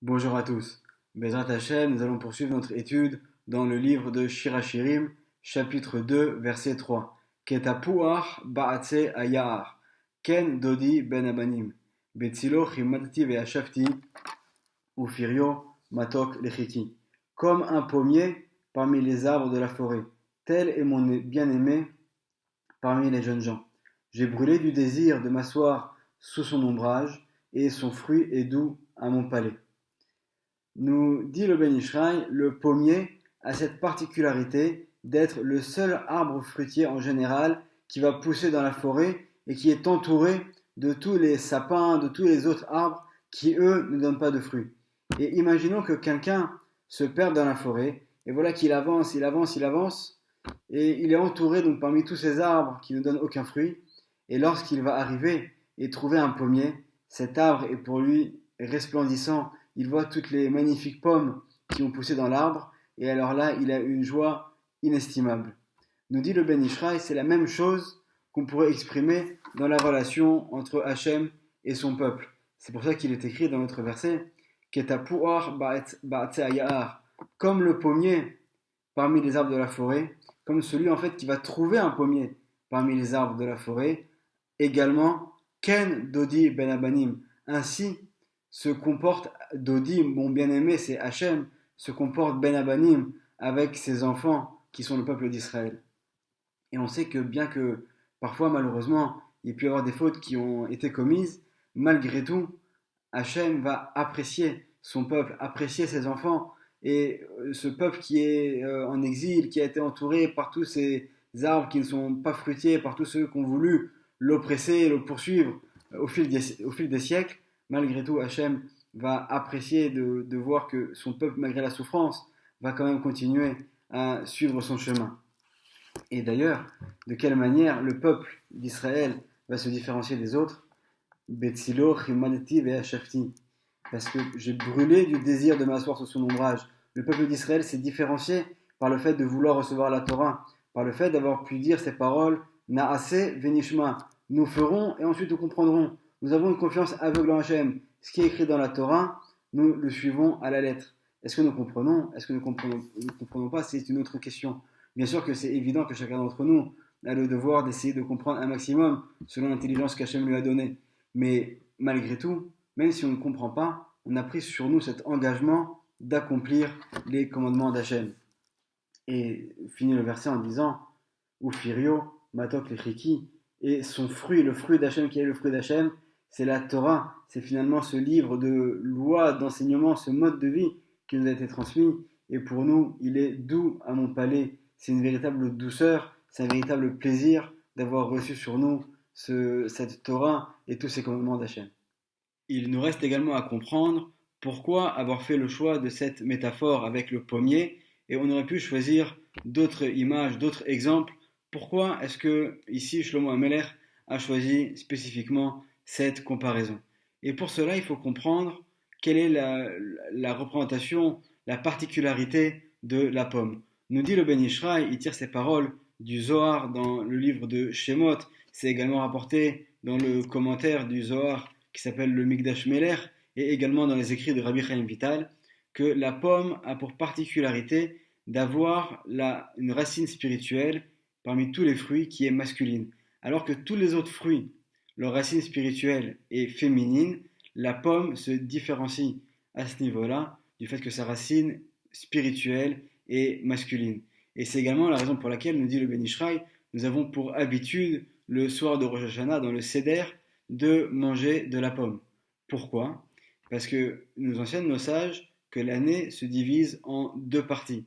Bonjour à tous. Bezrat Hashem, nous allons poursuivre notre étude dans le livre de Shirachirim, chapitre 2, verset 3. Ketapuach ba'atse ayar, ken dodi ben abanim, betzilo chimadti ve'ashafti, ufirio matok lechiki. Comme un pommier parmi les arbres de la forêt, tel est mon bien-aimé parmi les jeunes gens. J'ai brûlé du désir de m'asseoir sous son ombrage, et son fruit est doux à mon palais. Nous dit le Ben Ishraï, le pommier a cette particularité d'être le seul arbre fruitier en général qui va pousser dans la forêt et qui est entouré de tous les sapins, de tous les autres arbres qui, eux, ne donnent pas de fruits. Et imaginons que quelqu'un se perde dans la forêt et voilà qu'il avance, il avance, il avance et il est entouré donc parmi tous ces arbres qui ne donnent aucun fruit. Et lorsqu'il va arriver et trouver un pommier, cet arbre est pour lui resplendissant. Il voit toutes les magnifiques pommes qui ont poussé dans l'arbre, et alors là, il a une joie inestimable. Nous dit le Ben Ishraï, c'est la même chose qu'on pourrait exprimer dans la relation entre Hachem et son peuple. C'est pour ça qu'il est écrit dans notre verset, Ketapuar ba'atse ayar, comme le pommier parmi les arbres de la forêt, comme celui en fait qui va trouver un pommier parmi les arbres de la forêt, également Ken Dodi Ben Abanim. Ainsi se comporte Dodi, mon bien-aimé, c'est Hachem, se comporte Ben Abanim avec ses enfants qui sont le peuple d'Israël. Et on sait que bien que parfois malheureusement il peut y avoir des fautes qui ont été commises, malgré tout, Hachem va apprécier son peuple, apprécier ses enfants, et ce peuple qui est en exil, qui a été entouré par tous ces arbres qui ne sont pas fruitiers, par tous ceux qui ont voulu l'oppresser, le poursuivre au fil des siècles, malgré tout, Hachem va apprécier de voir que son peuple, malgré la souffrance, va quand même continuer à suivre son chemin. Et d'ailleurs, de quelle manière le peuple d'Israël va se différencier des autres? Betzilo, Chimadeti, Ve'ashafti. Parce que j'ai brûlé du désir de m'asseoir sous son ombrage. Le peuple d'Israël s'est différencié par le fait de vouloir recevoir la Torah, par le fait d'avoir pu dire ces paroles, Naase Venishma. Nous ferons et ensuite nous comprendrons. Nous avons une confiance aveugle en Hachem. Ce qui est écrit dans la Torah, nous le suivons à la lettre. Est-ce que nous comprenons? Est-ce que nous ne comprenons pas? C'est une autre question. Bien sûr que c'est évident que chacun d'entre nous a le devoir d'essayer de comprendre un maximum selon l'intelligence qu'Hachem lui a donnée. Mais malgré tout, même si on ne comprend pas, on a pris sur nous cet engagement d'accomplir les commandements d'Hachem. Et finit le verset en disant Ufirio, Matok Lechiki, et son fruit, le fruit d'Hachem, qui est le fruit d'Hachem, c'est la Torah, c'est finalement ce livre de loi, d'enseignement, ce mode de vie qui nous a été transmis. Et pour nous, il est doux à mon palais. C'est une véritable douceur, c'est un véritable plaisir d'avoir reçu sur nous cette Torah et tous ces commandements d'Hachem. Il nous reste également à comprendre pourquoi avoir fait le choix de cette métaphore avec le pommier, et on aurait pu choisir d'autres images, d'autres exemples. Pourquoi est-ce que ici Shlomo Ameler a choisi spécifiquement cette comparaison? Et pour cela, il faut comprendre quelle est la représentation, la particularité de la pomme. Nous dit le Ben Ishraï, il tire ses paroles du Zohar dans le livre de Shemot. C'est également rapporté dans le commentaire du Zohar qui s'appelle le Mikdash Meler, et également dans les écrits de Rabbi Chaim Vital, que la pomme a pour particularité d'avoir une racine spirituelle parmi tous les fruits qui est masculine. Alors que tous les autres fruits, leur racine spirituelle est féminine, la pomme se différencie à ce niveau-là du fait que sa racine spirituelle est masculine. Et c'est également la raison pour laquelle, nous dit le Ben Ishraï, nous avons pour habitude, le soir de Rosh Hashanah, dans le Seder, de manger de la pomme. Pourquoi? Parce que nous enseignent nos sages que l'année se divise en deux parties.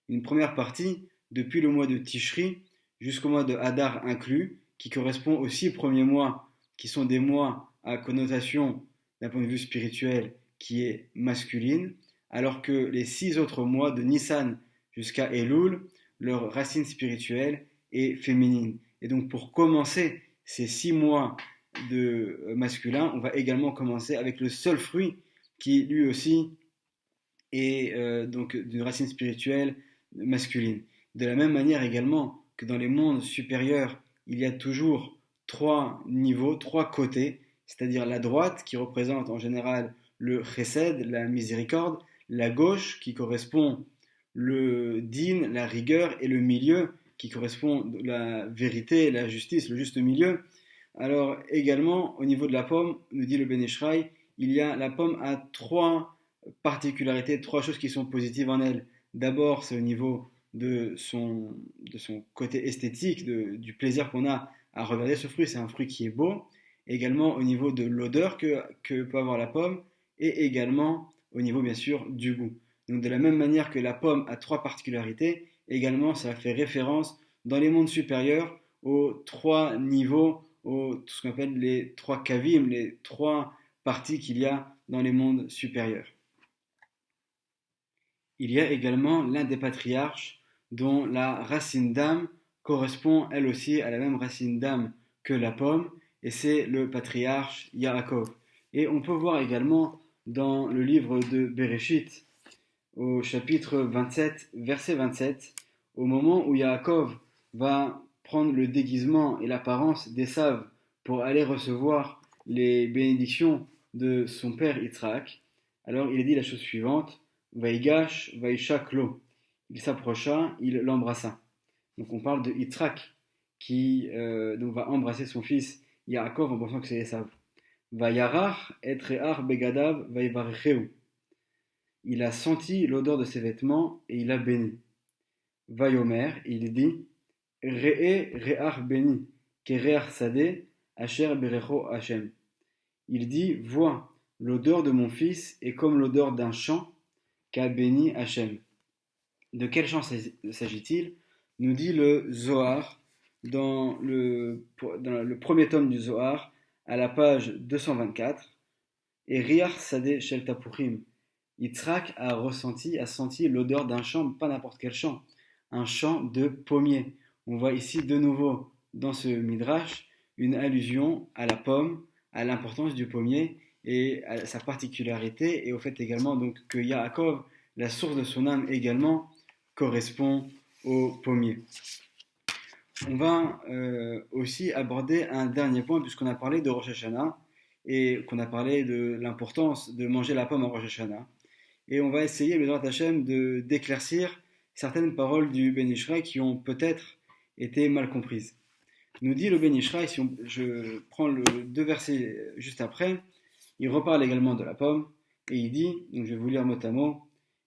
Une première partie, depuis le mois de Tishri jusqu'au mois de Hadar inclus, qui correspond aux 6 premiers mois, qui sont des mois à connotation d'un point de vue spirituel qui est masculine, alors que les 6 autres mois de Nissan jusqu'à Elul, leur racine spirituelle est féminine. Et donc pour commencer ces 6 mois de masculin, on va également commencer avec le seul fruit qui lui aussi est donc d'une racine spirituelle masculine. De la même manière également que dans les mondes supérieurs, il y a toujours 3 niveaux, 3 côtés, c'est-à-dire la droite qui représente en général le chesed, la miséricorde, la gauche qui correspond le din, la rigueur, et le milieu qui correspond la vérité, la justice, le juste milieu. Alors également au niveau de la pomme, nous dit le Ben Ish Chai, la pomme a trois particularités, trois choses qui sont positives en elle. D'abord, c'est au niveau de son côté esthétique, du plaisir qu'on a à regarder ce fruit. C'est un fruit qui est beau. Également au niveau de l'odeur que peut avoir la pomme, et également au niveau bien sûr du goût. Donc de la même manière que la pomme a trois particularités, également ça fait référence dans les mondes supérieurs aux trois niveaux, tout ce qu'on appelle les trois kavim, les trois parties qu'il y a dans les mondes supérieurs. Il y a également l'un des patriarches dont la racine d'âme correspond elle aussi à la même racine d'âme que la pomme, et c'est le patriarche Yaakov. Et on peut voir également dans le livre de Bereshit, au chapitre 27, verset 27, au moment où Yaakov va prendre le déguisement et l'apparence d'Ésav pour aller recevoir les bénédictions de son père Yitzhak, alors il est dit la chose suivante: Vaïgash, Vaïchaklo. Il s'approcha, il l'embrassa. Donc on parle de Yitzhak qui donc va embrasser son fils Yaakov en pensant que c'est Ésav. Vaïarach et Re'ar Begadav Vaïvarecheu. Il a senti l'odeur de ses vêtements et il a béni. Vayomer, il dit: Re'e Re'ar béni, Kere'ar Sadeh, Asher Berecho Hashem. Il dit: Vois, l'odeur de mon fils est comme l'odeur d'un champ qu'a béni Hachem. De quel champ s'agit-il? Nous dit le Zohar, dans le premier tome du Zohar, à la page 224, et Riach Sadeh Shel Tapuchim. Yitzhak a senti l'odeur d'un champ, pas n'importe quel champ, un champ de pommier. On voit ici de nouveau dans ce midrash une allusion à la pomme, à l'importance du pommier et à sa particularité, et au fait également donc que Yaakov, la source de son âme également, correspond au pommier. On va aussi aborder un dernier point, puisqu'on a parlé de Rosh Hashanah et qu'on a parlé de l'importance de manger la pomme à Rosh Hashanah. Et on va essayer, Bezrat Hashem, d'éclaircir certaines paroles du Ben Ish Chai qui ont peut-être été mal comprises. Nous dit le Ben Ish Chai, si je prends le deux versets juste après, il reparle également de la pomme, et il dit, donc je vais vous lire mot à mot,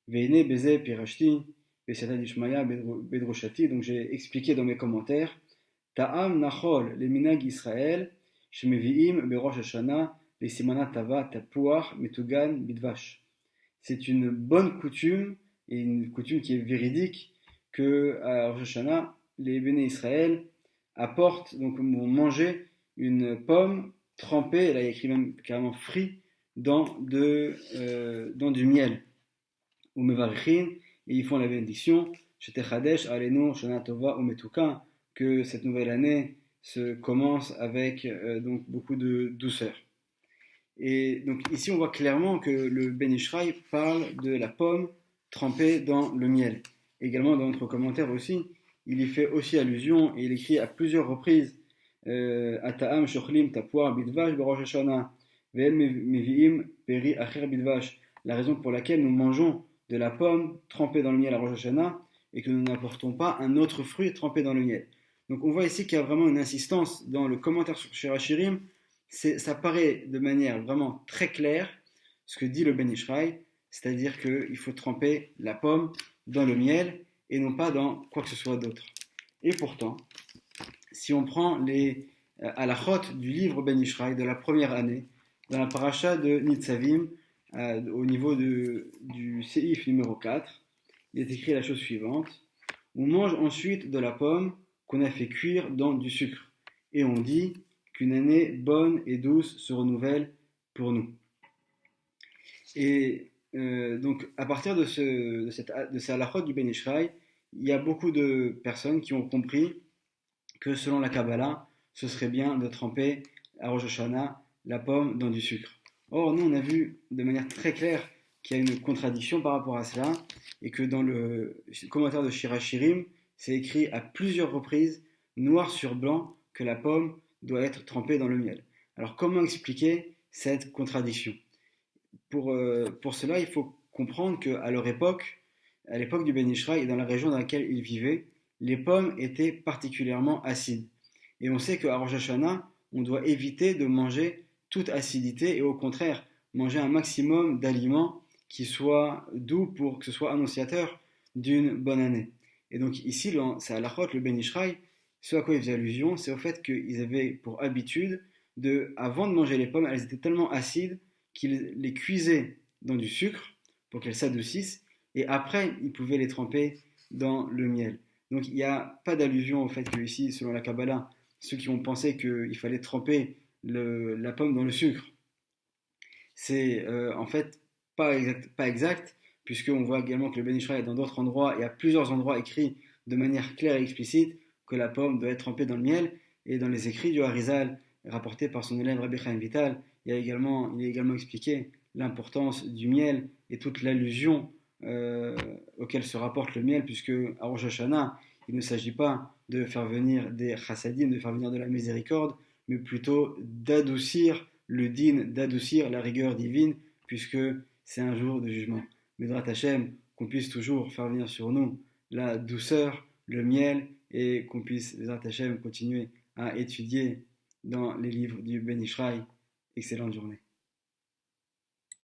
Veine beze pirashti, Besata dishmaya bedroshati, donc j'ai expliqué dans mes commentaires, Ta'am nachol le minag Israël, Shemeviim berosh Hashanah, les simana tava tapuach metugan bidvash. C'est une bonne coutume, et une coutume qui est véridique, que à Rosh Hashanah, les béné Israël apportent, donc vont manger une pomme trempée, là il y a écrit même carrément frit, dans du miel. Ou mevarichin, et ils font la bénédiction, Shetechadesh alenu shana tova umetuka, que cette nouvelle année se commence avec donc beaucoup de douceur. Et donc ici on voit clairement que le Ben Ish Chai parle de la pomme trempée dans le miel. Également dans notre commentaire aussi, il y fait aussi allusion, et il écrit à plusieurs reprises Ata'am shochlim tapuar bidvash berosh Hashanah ve'el mevi'im peri acher bidvash. La raison pour laquelle nous mangeons de la pomme trempée dans le miel à Rosh Hashanah et que nous n'apportons pas un autre fruit trempé dans le miel. Donc on voit ici qu'il y a vraiment une insistance dans le commentaire sur Shir HaShirim. Ça paraît de manière vraiment très claire ce que dit le Ben Ish Chai, c'est-à-dire qu'il faut tremper la pomme dans le miel et non pas dans quoi que ce soit d'autre. Et pourtant, si on prend les halachot du livre Ben Ish Chai de la première année, dans la paracha de Nitzavim, au niveau du séif numéro 4, il est écrit la chose suivante: on mange ensuite de la pomme qu'on a fait cuire dans du sucre, et on dit qu'une année bonne et douce se renouvelle pour nous. Et donc, à partir de ces halachot du Ben Ish Chai, il y a beaucoup de personnes qui ont compris que selon la Kabbalah, ce serait bien de tremper à Rosh Hashanah la pomme dans du sucre. Or, nous, on a vu de manière très claire qu'il y a une contradiction par rapport à cela, et que dans le commentaire de Shir HaShirim, c'est écrit à plusieurs reprises, noir sur blanc, que la pomme doit être trempée dans le miel. Alors, comment expliquer cette contradiction? pour cela, il faut comprendre qu'à leur époque, à l'époque du Ben Ishraï et dans la région dans laquelle ils vivaient, les pommes étaient particulièrement acides. Et on sait qu'à Rosh Hashanah, on doit éviter de manger toute acidité et au contraire, manger un maximum d'aliments qui soient doux pour que ce soit annonciateur d'une bonne année. Et donc ici, c'est à la le Ben Ishraï, ce à quoi il faisait allusion, c'est au fait qu'ils avaient pour habitude avant de manger les pommes, elles étaient tellement acides qu'ils les cuisaient dans du sucre pour qu'elles s'adoucissent et après ils pouvaient les tremper dans le miel. Donc il n'y a pas d'allusion au fait que ici, selon la Kabbalah, ceux qui ont pensé qu'il fallait tremper la pomme dans le sucre, c'est en fait pas exact, puisqu'on voit également que le Ben Ishraï est dans d'autres endroits et à plusieurs endroits écrit de manière claire et explicite que la pomme doit être trempée dans le miel. Et dans les écrits du Harizal, rapportés par son élève Rabbi Chaim Vital, il est également expliqué l'importance du miel et toute l'allusion auquel se rapporte le miel, puisque à Rosh Hashanah, il ne s'agit pas de faire venir des chassadim, de faire venir de la miséricorde, mais plutôt d'adoucir le din, d'adoucir la rigueur divine, puisque c'est un jour de jugement. Medrat Hashem, qu'on puisse toujours faire venir sur nous la douceur, le miel, et qu'on puisse, Medrat Hashem, continuer à étudier dans les livres du Ben Ishraï. Excellente journée.